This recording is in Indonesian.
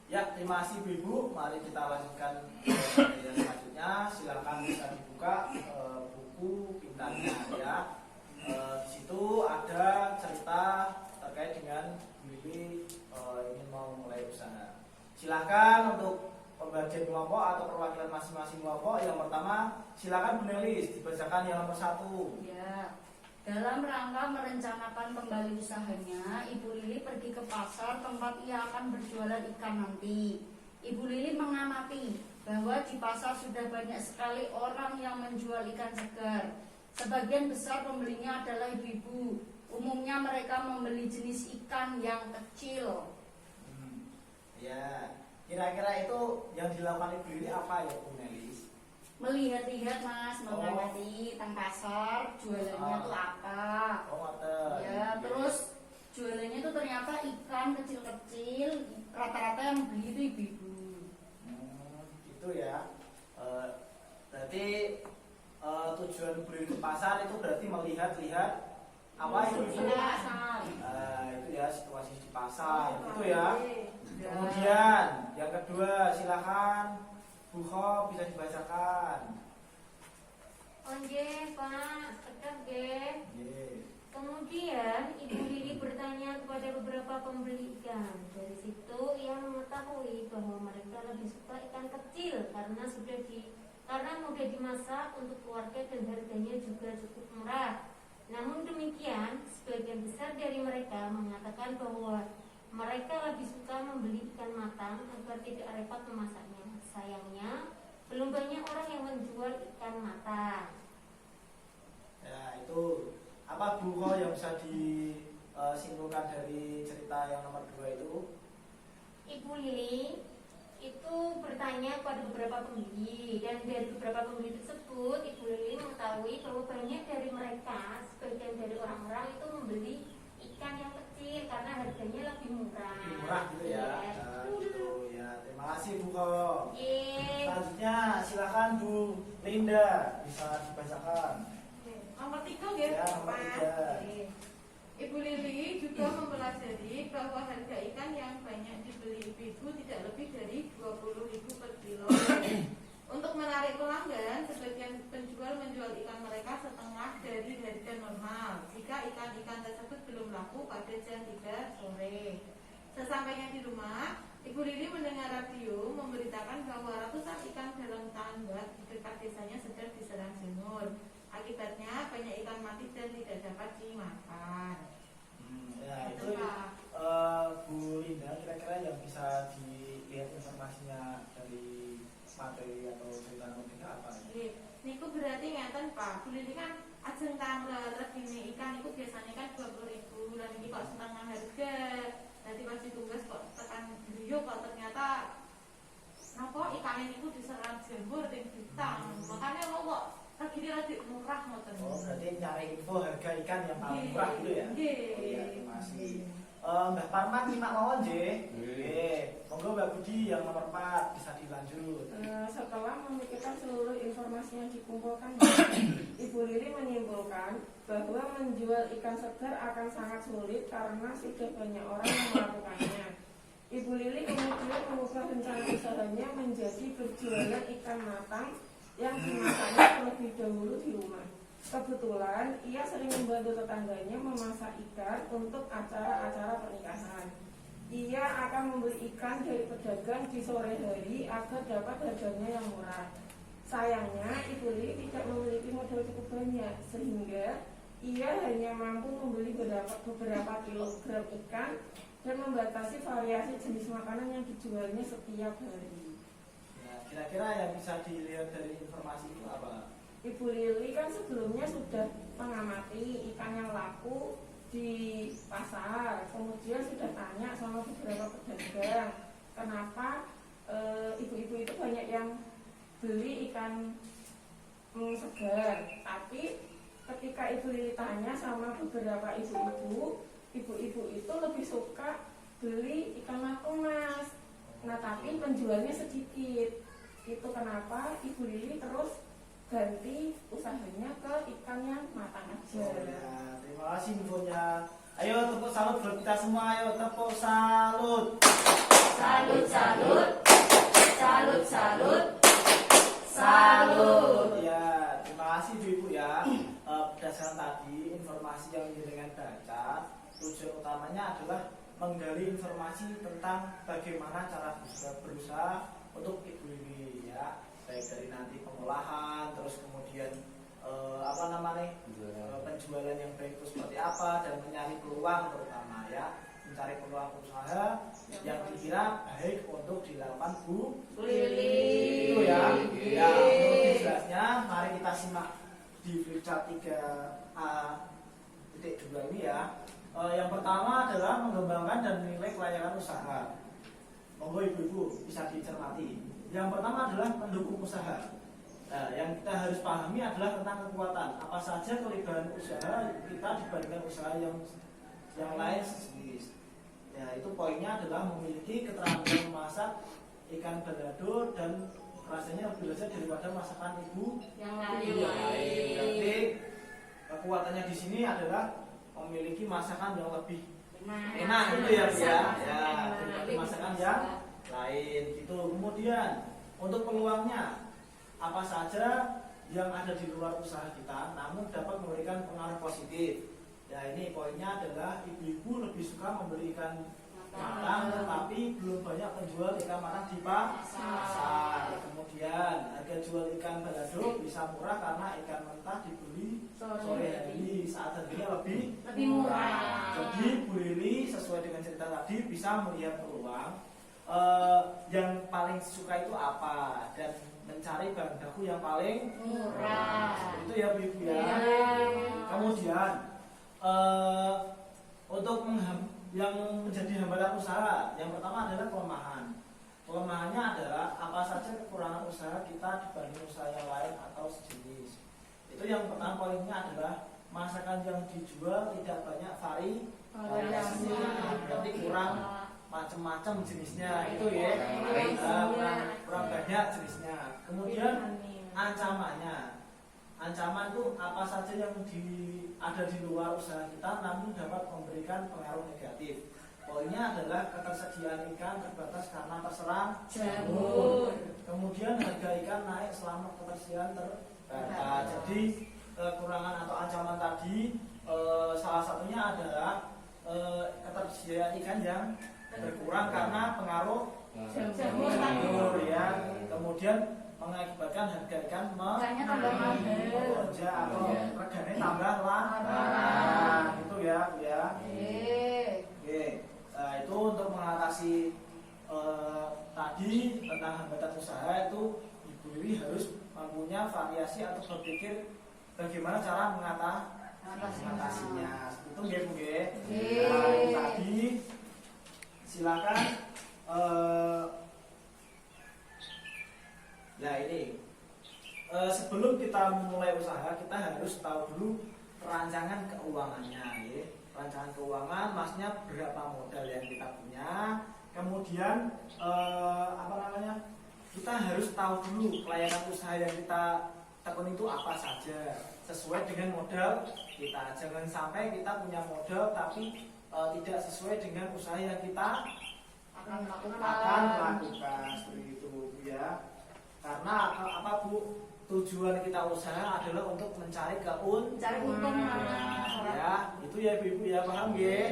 Ya, terima kasih Ibu. Mari kita lanjutkan yang selanjutnya. Silakan bisa dibuka buku pintarnya ya. Di situ ada cerita terkait dengan Willy ingin mau mulai usaha. Silakan untuk pembagian kelompok atau perwakilan masing-masing kelompok. Yang pertama, silakan Bu Nelis dibacakan yang nomor 1. Ya. Dalam rangka merencanakan kembali usahanya, Ibu Lili pergi ke pasar tempat ia akan berjualan ikan nanti. Ibu Lili mengamati bahwa di pasar sudah banyak sekali orang yang menjual ikan segar. Sebagian besar pembelinya adalah ibu-ibu. Umumnya mereka membeli jenis ikan yang kecil. Ya, kira-kira itu yang dilakukan Ibu Lili apa ya Bu Nelis? Melihat-lihat Mas, mengamati tentang pasar, jualannya tuh apa. Ya, terus jualannya tuh ternyata ikan kecil-kecil, rata-rata yang beli itu ibu-ibu. Gitu ya. Berarti tujuan beli ke pasar itu berarti melihat-lihat apa yang di pasar. Itu ya, situasi di pasar, gitu ya. Kemudian yang kedua, silakan Bu Ho bisa dibacakan. Oke Pak, tetap deh. Kemudian Ibu Lili bertanya kepada beberapa pembeli ikan. Dari situ ia mengetahui bahwa mereka lebih suka ikan kecil karena mudah dimasak untuk keluarga dan harganya juga cukup murah. Namun demikian, sebagian besar dari mereka mengatakan bahwa mereka lebih suka membeli ikan matang agar tidak repot memasaknya. Sayangnya, belum banyak orang yang menjual ikan matang. Ya, itu apa Bu Ho yang bisa disimpulkan dari cerita yang nomor 2 itu? Ibu Lili itu bertanya kepada beberapa pembeli, dan dari beberapa pembeli tersebut Ibu Lili mengetahui bahwa banyak dari mereka, sebagian dari orang-orang itu membeli ikan yang kecil karena harganya lebih murah. Lebih murah gitu ya. Gitu ya. Terima kasih Bu Ho. Selanjutnya silakan Bu Linda bisa dibacakan. Nomor 3 ya, nomor 3. Ibu Lili juga mempelajari bahwa harga ikan yang banyak dibeli ibu-ibu tidak lebih dari 20.000 per kilo. Untuk menarik pelanggan, sebagian penjual menjual ikan mereka setengah dari harga normal jika ikan-ikan tersebut belum laku pada jam 3 sore. Sesampainya di rumah, Ibu Lili mendengar radio memberitakan bahwa ratusan ikan dalam tambak di dekat desanya sedang diserang jamur. Akibatnya banyak ikan mati dan tidak dapat dimakan. Ya, itu Bu Linda, kira-kira yang bisa dilihat informasinya dari materi atau cerita nomor apa? Niku berarti ngeten Pak, Bu Lili kan ajeng tanglet ini ikan itu biasanya kan 20.000 dan ini kok setengah harga. Nanti pas ditugas kok tekan beliau kok ternyata nopo ikan ini diserang jamur dan ditang. Makanya lo kok lagi murah ngoten. Oh, berarti cari info harga ikan yang paling murah gitu ya? Iya, terima kasih. Mbak Parman nyimak mawon nggih. Monggo Mbak Budi yang nomor 4 bisa dilanjut. Setelah memikirkan seluruh informasi yang dikumpulkan, Ibu Lili menyimpulkan bahwa menjual ikan segar akan sangat sulit karena sudah banyak orang yang melakukannya. Ibu Lili kemudian mengubah rencana usahanya menjadi berjualan ikan matang yang dimasaknya terlebih dahulu di rumah. Kebetulan ia sering membantu tetangganya memasak ikan untuk acara-acara pernikahan. Ia akan membeli ikan dari pedagang di sore hari agar dapat harganya yang murah. Sayangnya Ibu Lili tidak memiliki modal cukup banyak, sehingga ia hanya mampu membeli beberapa kilogram ikan dan membatasi variasi jenis makanan yang dijualnya setiap hari. Kira-kira yang bisa dilihat dari informasi itu apa? Ibu Lili kan sebelumnya sudah mengamati ikan yang laku di pasar, kemudian sudah tanya sama beberapa pedagang kenapa ibu-ibu itu banyak yang beli ikan segar. Tapi ketika Ibu Lili tanya sama beberapa ibu-ibu itu lebih suka beli ikan lakung Mas. Nah tapi penjualnya sedikit. Itu kenapa Ibu Lili terus ganti usahanya ke ikan yang matang aja. Ya, terima kasih infonya Ayo tepuk salut buat kita semua. Ayo tepuk salut. Salut, salut. Salut, salut. Salut. Ya, terima kasih Ibu ya. Berdasarkan tadi informasi yang dengan baca, tujuan utamanya adalah menggali informasi tentang bagaimana cara berusaha untuk ibu ini ya, baik dari nanti pengolahan, terus kemudian penjualan yang baik itu seperti apa, dan mencari peluang terutama ya, mencari peluang usaha yang dikira baik untuk dilakukan Bu Lili. itu ya. Ya, untuk lebih jelasnya mari kita simak di flipchart 3A.2 ini ya. Yang pertama adalah mengembangkan dan menilai kelayakan usaha. Monggo ibu-ibu bisa dicermati. Yang pertama adalah mendukung usaha. Nah, yang kita harus pahami adalah tentang kekuatan. Apa saja kelebihan usaha kita dibandingkan usaha yang lain sejenis. Ya, itu poinnya adalah memiliki keterampilan memasak ikan balado dan rasanya lebih lezat daripada masakan ibu Yang lain. lain. Berarti kekuatannya di sini adalah memiliki masakan yang lebih enak gitu ya, Bu ya. Ya, daripada masakan yang lain gitu. Kemudian untuk peluangnya, apa saja yang ada di luar usaha kita namun dapat memberikan pengaruh positif. Ya, ini poinnya adalah ibu-ibu lebih suka membeli ikan matang tetapi belum banyak penjual ikan matang di pasar. Kemudian harga jual ikan balado bisa murah karena ikan mentah dibeli sore hari saat harganya lebih murah. Jadi Bu Lili sesuai dengan cerita tadi bisa melihat peluang yang paling suka itu apa dan mencari bahan baku yang paling Murah. Itu ya Bu Ibu ya. Kemudian untuk yang menjadi hambatan usaha, yang pertama adalah kelemahan. Kelemahannya adalah apa saja kekurangan usaha kita dibanding usaha yang lain atau sejenis. Itu yang pertama poinnya adalah masakan yang dijual tidak banyak variasinya, berarti kurang macam-macam jenisnya itu ya, kurang banyak jenisnya. Kemudian ancaman itu apa saja yang ada di luar usaha kita namun dapat memberikan pengaruh negatif. Poinnya adalah ketersediaan ikan terbatas karena terserang jamur. Kemudian harga ikan naik selama ketersediaan terbatas. Jadi kekurangan atau ancaman tadi salah satunya adalah ketersediaan ikan yang berkurang karena pengaruh jamur ya. Kemudian mengakibatkan harga ikan melonjak atau regane tambah larang. Itu ya, Bu ya. Oke. Nah, itu untuk mengatasi tadi tentang hambatan usaha itu Ibu Lili harus mempunyai variasi atau berpikir bagaimana cara mengatasinya. Itu nggih Bu nggih. Nah, itu tadi silakan ya ini sebelum kita memulai usaha kita harus tahu dulu perancangan keuangannya ya. Perancangan keuangan maksudnya berapa modal yang kita punya. Kemudian kita harus tahu dulu kelayakan usaha yang kita tekun itu apa saja sesuai dengan modal kita. Jangan sampai kita punya modal tapi tidak sesuai dengan usaha yang kita akan lakukan seperti itu Bu ya. Karena apa Bu? Tujuan kita usaha adalah untuk mencari keuntungan. Ya, itu ya Ibu ya, paham nggih?